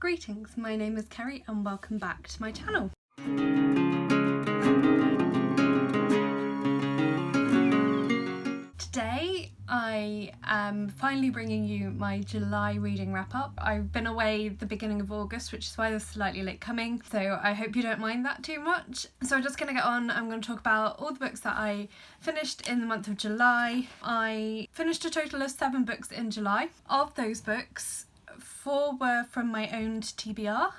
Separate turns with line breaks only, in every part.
Greetings, my name is Kerry and welcome back to my channel. Today I am finally bringing you my July reading wrap up. I've been away the beginning of August, which is why this is slightly late coming, so I hope you don't mind that too much. So I'm just going to get on. I'm going to talk about all the books that I finished in the month of July. I finished a total of 7 books in July. Of those books, 4 were from my owned TBR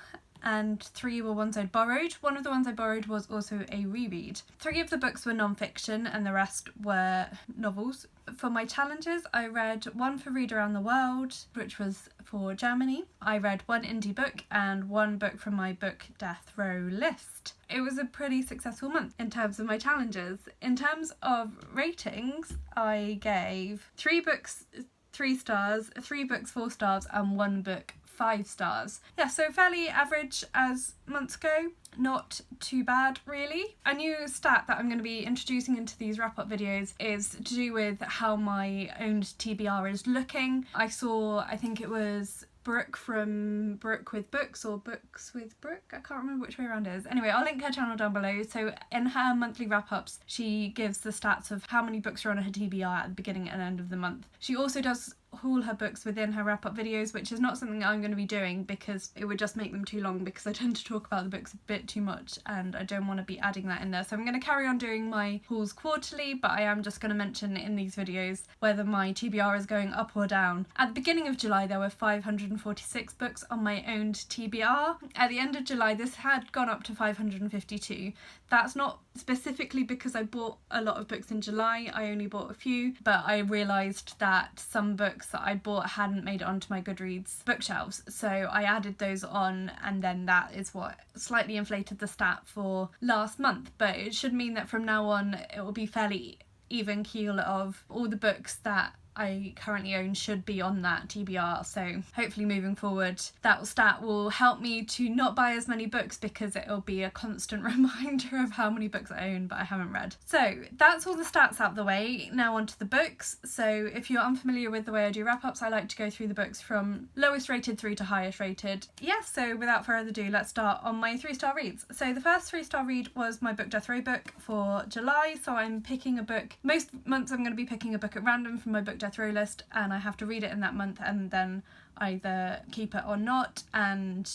and 3 were ones I'd borrowed. One of the ones I borrowed was also a reread. 3 of the books were non-fiction and the rest were novels. For my challenges, I read 1 for Read Around the World, which was for Germany. I read 1 indie book and 1 book from my book Death Row list. It was a pretty successful month in terms of my challenges. In terms of ratings, I gave 3 books 3 stars, 3 books 4 stars and 1 book 5 stars. Yeah, so fairly average as months go. Not too bad, really. A new stat that I'm going to be introducing into these wrap-up videos is to do with how my owned TBR is looking. I saw, I think it was Brooke from Brooke with Books or Books with Brooke, I can't remember which way around it is. Anyway, I'll link her channel down below. So in her monthly wrap-ups, she gives the stats of how many books are on her TBR at the beginning and end of the month. She also does haul her books within her wrap-up videos, which is not something I'm going to be doing because it would just make them too long, because I tend to talk about the books a bit too much and I don't want to be adding that in there. So I'm going to carry on doing my hauls quarterly, but I am just going to mention in these videos whether my TBR is going up or down. At the beginning of July there were 546 books on my owned TBR. At the end of July this had gone up to 552. That's not specifically because I bought a lot of books in July, I only bought a few, but I realised that some books that I bought hadn't made it onto my Goodreads bookshelves, so I added those on, and then that is what slightly inflated the stat for last month. But it should mean that from now on it will be fairly even keel of all the books that I currently own should be on that TBR, so hopefully moving forward that stat will help me to not buy as many books, because it'll be a constant reminder of how many books I own but I haven't read. So that's all the stats out the way. Now onto the books. So if you're unfamiliar with the way I do wrap-ups, I like to go through the books from lowest rated through to highest rated. Yes, so without further ado, let's start on my 3-star reads. So the first 3-star read was my book Death Row book for July, so I'm picking a book. Most months I'm going to be picking a book at random from my book Death Row list, and I have to read it in that month and then either keep it or not, and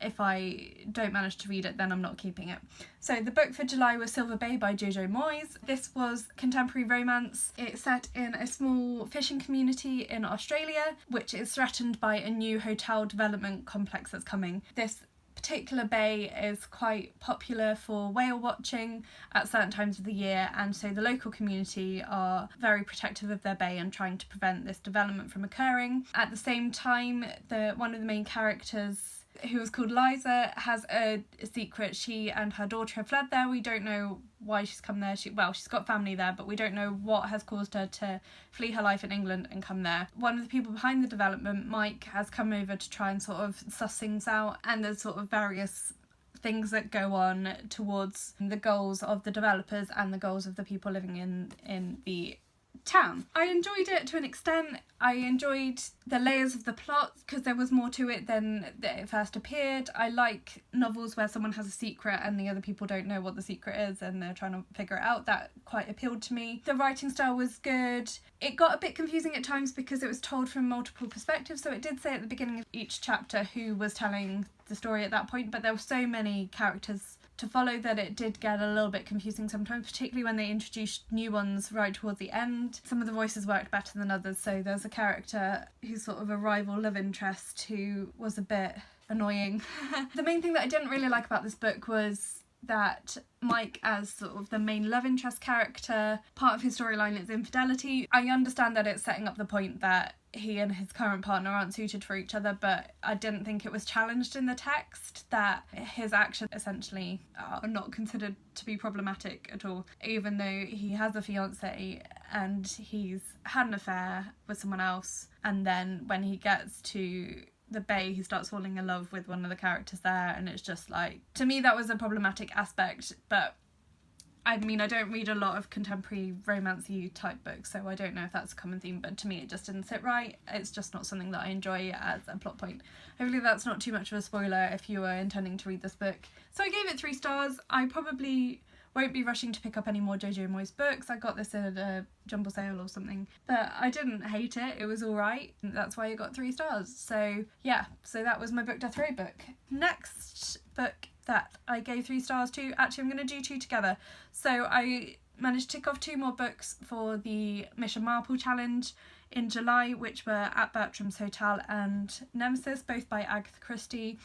if I don't manage to read it then I'm not keeping it. So the book for July was Silver Bay by Jojo Moyes. This was contemporary romance. It's set in a small fishing community in Australia, which is threatened by a new hotel development complex that's coming. This particular bay is quite popular for whale watching at certain times of the year, and so the local community are very protective of their bay and trying to prevent this development from occurring. At the same time, one of the main characters, who was called Liza, has a secret. She and her daughter have fled there. We don't know why she's come there. She's got family there, but we don't know what has caused her to flee her life in England and come there. One of the people behind the development, Mike, has come over to try and sort of suss things out, and there's sort of various things that go on towards the goals of the developers and the goals of the people living in the town. I enjoyed it to an extent. I enjoyed the layers of the plot because there was more to it than it first appeared. I like novels where someone has a secret and the other people don't know what the secret is and they're trying to figure it out. That quite appealed to me. The writing style was good. It got a bit confusing at times because it was told from multiple perspectives, so it did say at the beginning of each chapter who was telling the story at that point, but there were so many characters to follow that it did get a little bit confusing sometimes, particularly when they introduced new ones right towards the end. Some of the voices worked better than others, so there's a character who's sort of a rival love interest who was a bit annoying. The main thing that I didn't really like about this book was that Mike, as sort of the main love interest character, part of his storyline is infidelity. I understand that it's setting up the point that he and his current partner aren't suited for each other, but I didn't think it was challenged in the text that his actions essentially are not considered to be problematic at all, even though he has a fiancée and he's had an affair with someone else, and then when he gets to the bay he starts falling in love with one of the characters there, and it's just like, to me that was a problematic aspect. But I mean, I don't read a lot of contemporary romance-y type books, so I don't know if that's a common theme, but to me it just didn't sit right. It's just not something that I enjoy as a plot point. Hopefully that's not too much of a spoiler if you are intending to read this book. So I gave it 3 stars. I probably won't be rushing to pick up any more Jojo Moyes books. I got this at a jumble sale or something, but I didn't hate it. It was alright. That's why it got 3 stars. So yeah, so that was my Book Death Row book. Next book that I gave 3 stars to, actually I'm going to do 2 together. So I managed to tick off 2 more books for the Mission Marple challenge in July, which were At Bertram's Hotel and Nemesis, both by Agatha Christie.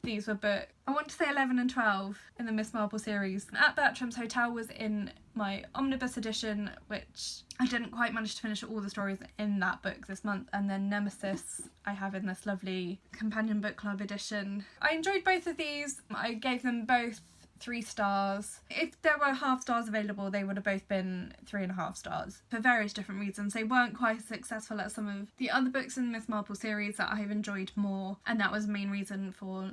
These were books, I want to say 11 and 12 in the Miss Marple series. At Bertram's Hotel was in my omnibus edition, which I didn't quite manage to finish all the stories in that book this month, and then Nemesis I have in this lovely companion book club edition. I enjoyed both of these. I gave them both 3 stars. If there were half stars available, they would have both been 3.5 stars for various different reasons. They weren't quite as successful as some of the other books in the Miss Marple series that I've enjoyed more, and that was the main reason for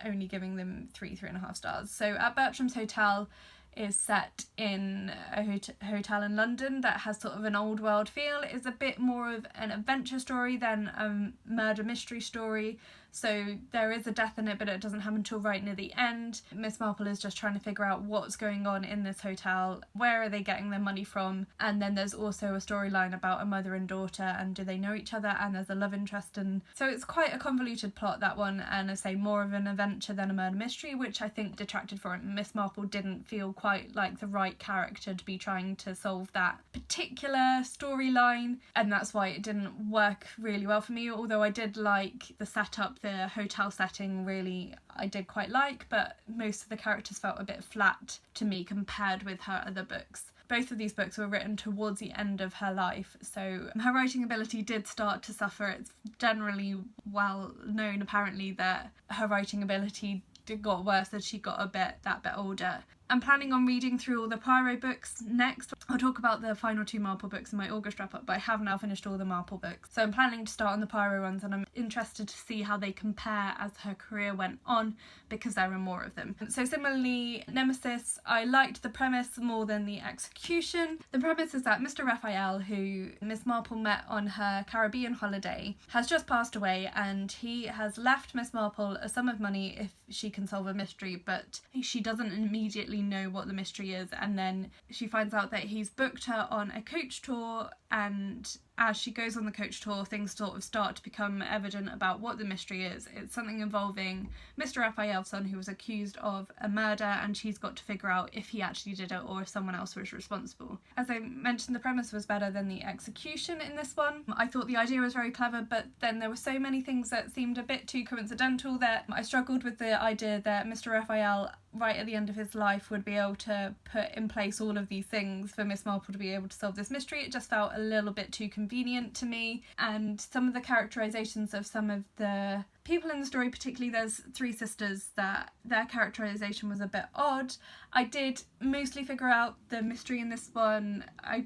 only giving them 3.5 stars. So At Bertram's Hotel is set in a hotel in London that has sort of an old world feel. It's a bit more of an adventure story than a murder mystery story. So there is a death in it, but it doesn't happen until right near the end. Miss Marple is just trying to figure out what's going on in this hotel, where are they getting their money from, and then there's also a storyline about a mother and daughter, and do they know each other, and there's a love interest, and so it's quite a convoluted plot, that one, and I say more of an adventure than a murder mystery, which I think detracted from it. Miss Marple didn't feel quite like the right character to be trying to solve that particular storyline, and that's why it didn't work really well for me, although I did like the setup. The hotel setting really I did quite like, but most of the characters felt a bit flat to me compared with her other books. Both of these books were written towards the end of her life, so her writing ability did start to suffer. It's generally well known apparently that her writing ability got worse as she got that bit older. I'm planning on reading through all the Poirot books next. I'll talk about the final 2 Marple books in my August wrap-up, but I have now finished all the Marple books. So I'm planning to start on the Poirot ones, and I'm interested to see how they compare as her career went on, because there are more of them. So similarly, Nemesis, I liked the premise more than the execution. The premise is that Mr. Raphael, who Miss Marple met on her Caribbean holiday, has just passed away, and he has left Miss Marple a sum of money if she can solve a mystery, but she doesn't immediately know what the mystery is, and then she finds out that he's booked her on a coach tour, and as she goes on the coach tour, things sort of start to become evident about what the mystery is. It's something involving Mr. Raphael's son, who was accused of a murder, and she's got to figure out if he actually did it or if someone else was responsible. As I mentioned, the premise was better than the execution in this one. I thought the idea was very clever, but then there were so many things that seemed a bit too coincidental that I struggled with the idea that Mr. Raphael, right at the end of his life, would be able to put in place all of these things for Miss Marple to be able to solve this mystery. It just felt a little bit too convenient to me, and some of the characterizations of some of the people in the story, particularly there's 3 sisters, that their characterization was a bit odd. I did mostly figure out the mystery in this one. I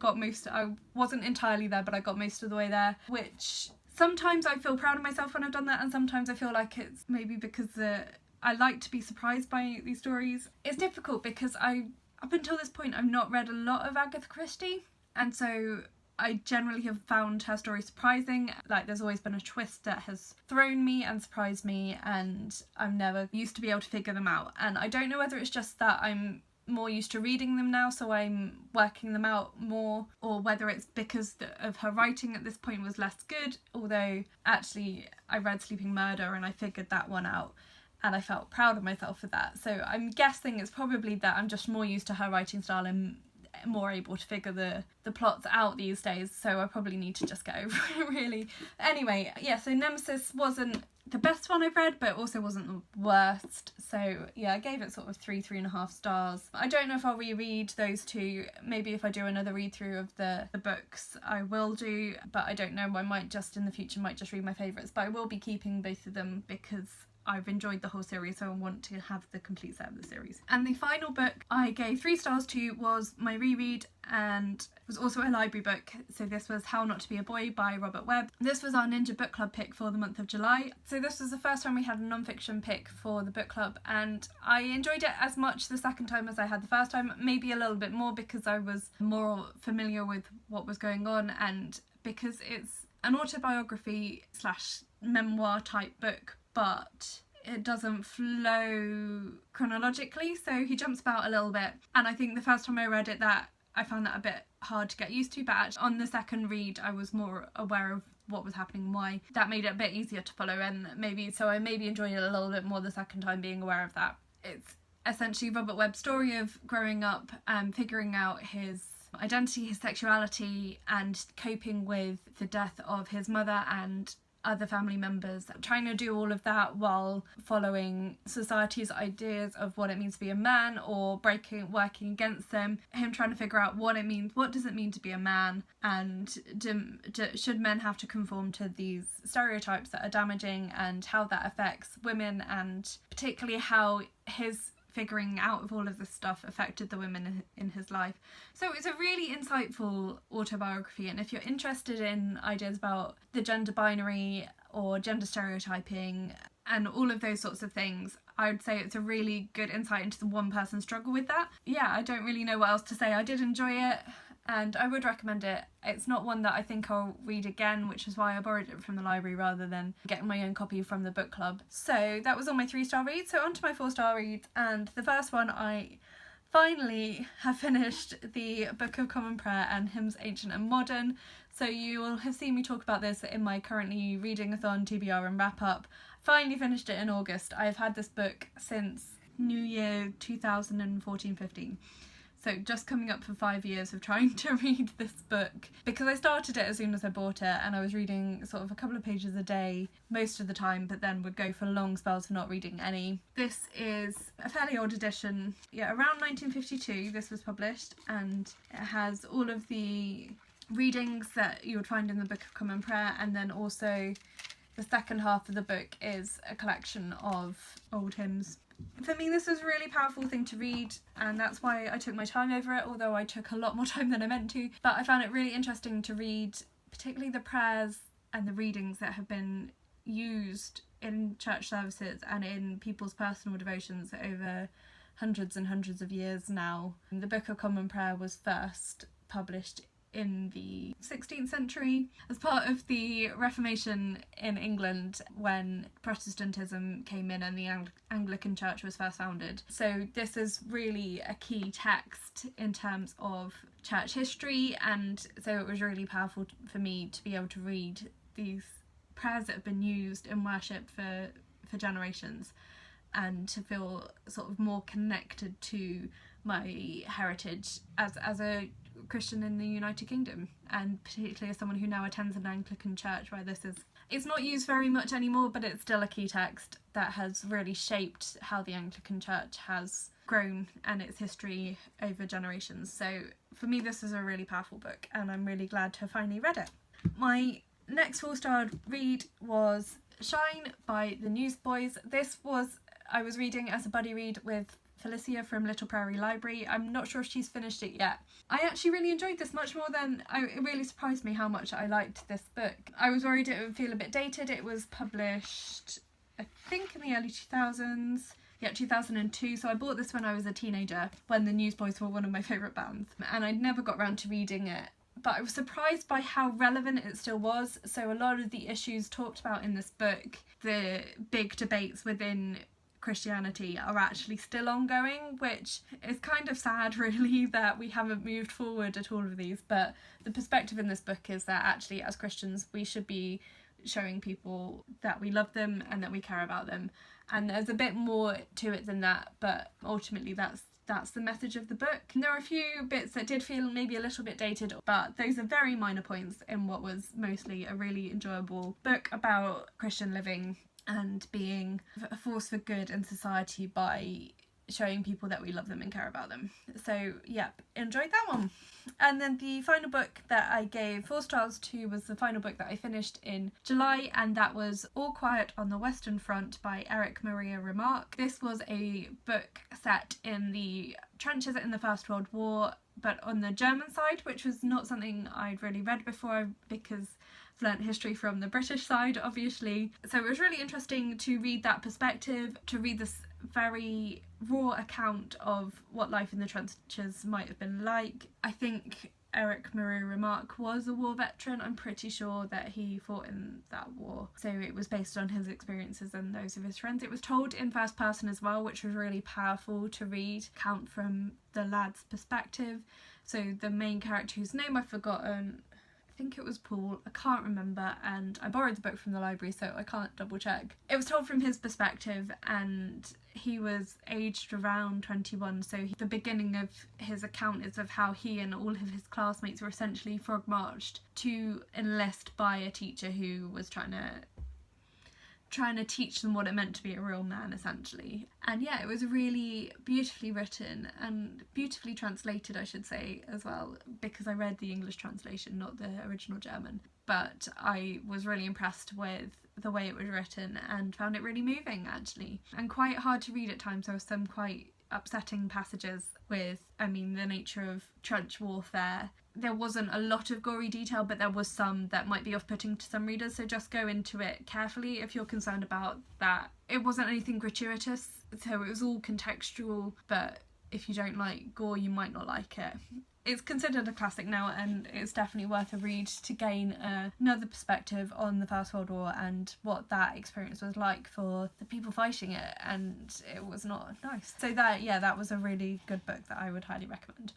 wasn't entirely there, but I got most of the way there, which sometimes I feel proud of myself when I've done that, and sometimes I feel like it's maybe because I like to be surprised by these stories. It's difficult because up until this point I've not read a lot of Agatha Christie, and so I generally have found her story surprising. Like, there's always been a twist that has thrown me and surprised me, and I've never used to be able to figure them out. And I don't know whether it's just that I'm more used to reading them now, so I'm working them out more, or whether it's because of her writing at this point was less good, although actually I read Sleeping Murder and I figured that one out, and I felt proud of myself for that. So I'm guessing it's probably that I'm just more used to her writing style and more able to figure the plots out these days, so I probably need to just get over it, really. Anyway, yeah, so Nemesis wasn't the best one I've read, but also wasn't the worst, so yeah, I gave it sort of 3.5 stars. I don't know if I'll reread those 2. Maybe if I do another read through of the books I will do, but I don't know, I might just in the future read my favourites, but I will be keeping both of them because I've enjoyed the whole series, so I want to have the complete set of the series. And the final book I gave 3 stars to was my reread, and was also a library book. So this was How Not to Be a Boy by Robert Webb. This was our Ninja Book Club pick for the month of July. So this was the first time we had a non-fiction pick for the book club, and I enjoyed it as much the second time as I had the first time, maybe a little bit more because I was more familiar with what was going on, and because it's an autobiography slash memoir type book, but it doesn't flow chronologically, so he jumps about a little bit. And I think the first time I read it, that I found that a bit hard to get used to, but actually on the second read I was more aware of what was happening and why. That made it a bit easier to follow, and I maybe enjoyed it a little bit more the second time being aware of that. It's essentially Robert Webb's story of growing up and figuring out his identity, his sexuality, and coping with the death of his mother and other family members, trying to do all of that while following society's ideas of what it means to be a man, or working against them, him trying to figure out what does it mean to be a man, and should men have to conform to these stereotypes that are damaging, and how that affects women, and particularly how his figuring out of all of this stuff affected the women in his life. So it's a really insightful autobiography, and if you're interested in ideas about the gender binary or gender stereotyping and all of those sorts of things, I would say it's a really good insight into the one person's struggle with that. Yeah, I don't really know what else to say. I did enjoy it, and I would recommend it. It's not one that I think I'll read again, which is why I borrowed it from the library rather than getting my own copy from the book club. So that was all my 3-star reads. So on to my 4-star reads, and the first one, I finally have finished the Book of Common Prayer and Hymns Ancient and Modern. So you will have seen me talk about this in my currently reading-a-thon, TBR and wrap-up. Finally finished it in August. I've had this book since New Year 2014-15. So just coming up for 5 years of trying to read this book, because I started it as soon as I bought it, and I was reading sort of a couple of pages a day most of the time, but then would go for long spells of not reading any. This is a fairly old edition, around 1952 this was published, and it has all of the readings that you would find in the Book of Common Prayer, and then also the second half of the book is a collection of old hymns. For me, this was a really powerful thing to read, and that's why I took my time over it, although I took a lot more time than I meant to. But I found it really interesting to read, particularly the prayers and the readings that have been used in church services and in people's personal devotions over hundreds and hundreds of years now. The Book of Common Prayer was first published in the 16th century as part of the Reformation in England, when Protestantism came in and the Anglican Church was first founded. So this is really a key text in terms of church history, and so it was really powerful for me to be able to read these prayers that have been used in worship for generations, and to feel sort of more connected to my heritage as a Christian in the United Kingdom, and particularly as someone who now attends an Anglican church where it's not used very much anymore, but it's still a key text that has really shaped how the Anglican church has grown and its history over generations. So for me, this is a really powerful book, and I'm really glad to have finally read it. My next 4-star read was Shine by the Newsboys. I was reading as a buddy read with Felicia from Little Prairie Library. I'm not sure if she's finished it yet. I actually really enjoyed this much more than it really surprised me how much I liked this book. I was worried it would feel a bit dated. It was published, I think, in the early 2000s. 2002. So I bought this when I was a teenager, when the Newsboys were one of my favourite bands, and I'd never got around to reading it. But I was surprised by how relevant it still was. So a lot of the issues talked about in this book, the big debates within Christianity, are actually still ongoing, which is kind of sad really that we haven't moved forward at all of these. But the perspective in this book is that actually as Christians we should be showing people that we love them and that we care about them, and there's a bit more to it than that, but ultimately that's the message of the book. And there are a few bits that did feel maybe a little bit dated, but those are very minor points in what was mostly a really enjoyable book about Christian living and being a force for good in society by showing people that we love them and care about them. So yep, enjoyed that one. And then the final book that I gave 4 stars to was the final book that I finished in July, and that was All Quiet on the Western Front by Erich Maria Remarque. This was a book set in the trenches in the First World War, but on the German side, which was not something I'd really read before because I've learnt history from the British side, obviously. So it was really interesting to read that perspective, to read this very raw account of what life in the trenches might have been like. I think Erich Maria Remarque was a war veteran. I'm pretty sure that he fought in that war. So it was based on his experiences and those of his friends. It was told in first person as well, which was really powerful to read, count from the lad's perspective. So the main character, whose name I've forgotten, I think it was Paul, I can't remember, and I borrowed the book from the library so I can't double check. It was told from his perspective, and he was aged around 21, so the beginning of his account is of how he and all of his classmates were essentially frog marched to enlist by a teacher who was trying to teach them what it meant to be a real man, essentially. And yeah, it was really beautifully written and beautifully translated, I should say, as well, because I read the English translation, not the original German. But I was really impressed with the way it was written and found it really moving, actually, and quite hard to read at times. There were some quite upsetting passages with, the nature of trench warfare. There wasn't a lot of gory detail, but there was some that might be off-putting to some readers, so just go into it carefully if you're concerned about that. It wasn't anything gratuitous, so it was all contextual, but if you don't like gore, you might not like it. It's considered a classic now, and it's definitely worth a read to gain another perspective on the First World War and what that experience was like for the people fighting it, and it was not nice. So that was a really good book that I would highly recommend.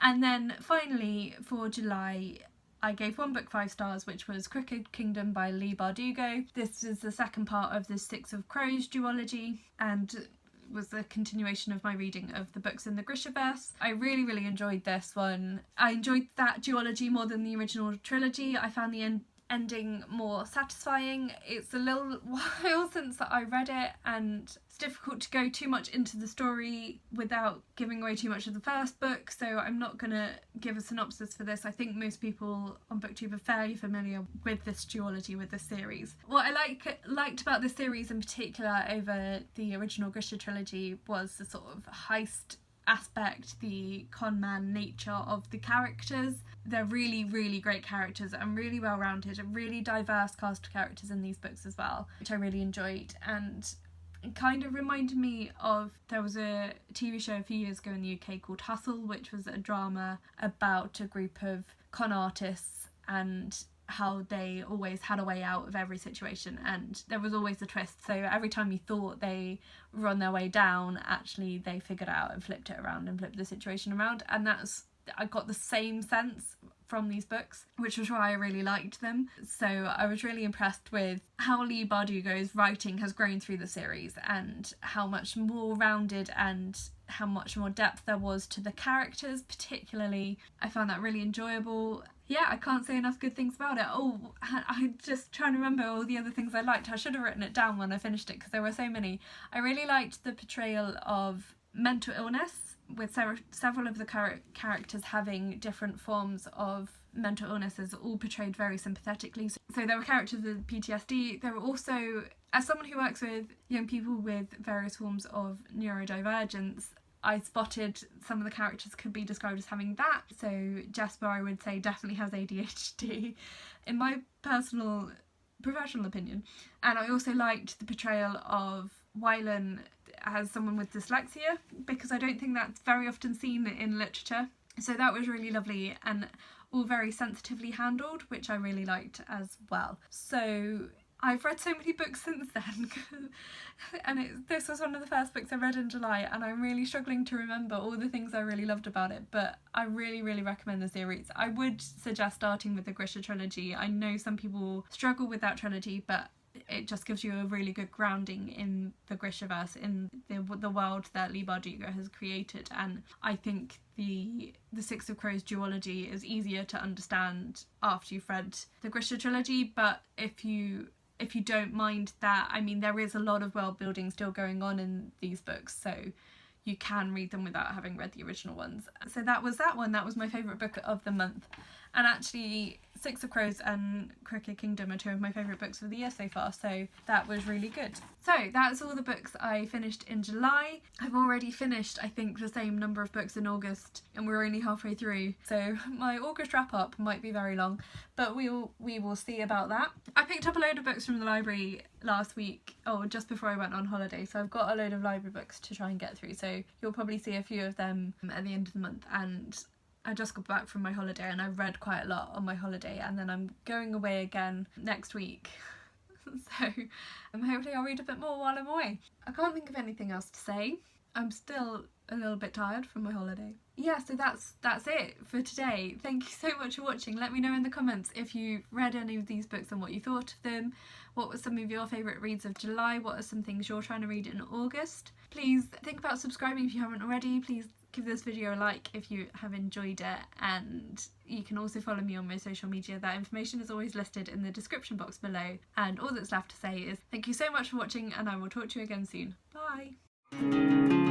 And then finally, for July, I gave one book 5 stars, which was Crooked Kingdom by Leigh Bardugo. This is the second part of the Six of Crows duology, and was the continuation of my reading of the books in the Grishaverse. I really, really enjoyed this one. I enjoyed that duology more than the original trilogy. I found the ending more satisfying. It's a little while since I read it, and it's difficult to go too much into the story without giving away too much of the first book, so I'm not going to give a synopsis for this. I think most people on BookTube are fairly familiar with this duology, with this series. What I liked about this series in particular over the original Grisha trilogy was the sort of heist aspect, the con man nature of the characters. They're really, really great characters and really well rounded, a really diverse cast of characters in these books as well, which I really enjoyed. And it kind of reminded me of, there was a TV show a few years ago in the UK called Hustle, which was a drama about a group of con artists and how they always had a way out of every situation, and there was always a twist. So every time you thought they were on their way down, actually they figured out and flipped it around and flipped the situation around. And I got the same sense from these books, which was why I really liked them. So I was really impressed with how Leigh Bardugo's writing has grown through the series, and how much more rounded and how much more depth there was to the characters. Particularly, I found that really enjoyable. Yeah, I can't say enough good things about it. Oh, I'm just trying to remember all the other things I liked. I should have written it down when I finished it because there were so many. I really liked the portrayal of mental illness, with several of the characters having different forms of mental illnesses, all portrayed very sympathetically. So there were characters with PTSD. There were also, as someone who works with young people with various forms of neurodivergence, I spotted some of the characters could be described as having that. So Jesper, I would say, definitely has ADHD, in my professional opinion. And I also liked the portrayal of Wylan as someone with dyslexia, because I don't think that's very often seen in literature. So that was really lovely and all very sensitively handled, which I really liked as well. So I've read so many books since then, and this was one of the first books I read in July, and I'm really struggling to remember all the things I really loved about it, but I really, really recommend the series. I would suggest starting with the Grisha trilogy. I know some people struggle with that trilogy, but it just gives you a really good grounding in the Grishaverse, in the world that Leigh Bardugo has created, and I think the Six of Crows duology is easier to understand after you've read the Grisha trilogy. But if you don't mind that, I mean, there is a lot of world building still going on in these books, so you can read them without having read the original ones. So that was that one. That was my favourite book of the month. And actually, Six of Crows and Crooked Kingdom are two of my favourite books of the year so far, so that was really good. So that's all the books I finished in July. I've already finished, I think, the same number of books in August, and we're only halfway through, so my August wrap up might be very long, but we will see about that. I picked up a load of books from the library last week, or just before I went on holiday, so I've got a load of library books to try and get through, so you'll probably see a few of them at the end of the month. And I just got back from my holiday and I read quite a lot on my holiday, and then I'm going away again next week. So hopefully I'll read a bit more while I'm away. I can't think of anything else to say. I'm still a little bit tired from my holiday. Yeah, so that's it for today. Thank you so much for watching. Let me know in the comments if you read any of these books and what you thought of them. What were some of your favourite reads of July? What are some things you're trying to read in August? Please think about subscribing if you haven't already. Please give this video a like if you have enjoyed it, and you can also follow me on my social media. That information is always listed in the description box below. And all that's left to say is thank you so much for watching, and I will talk to you again soon. Bye!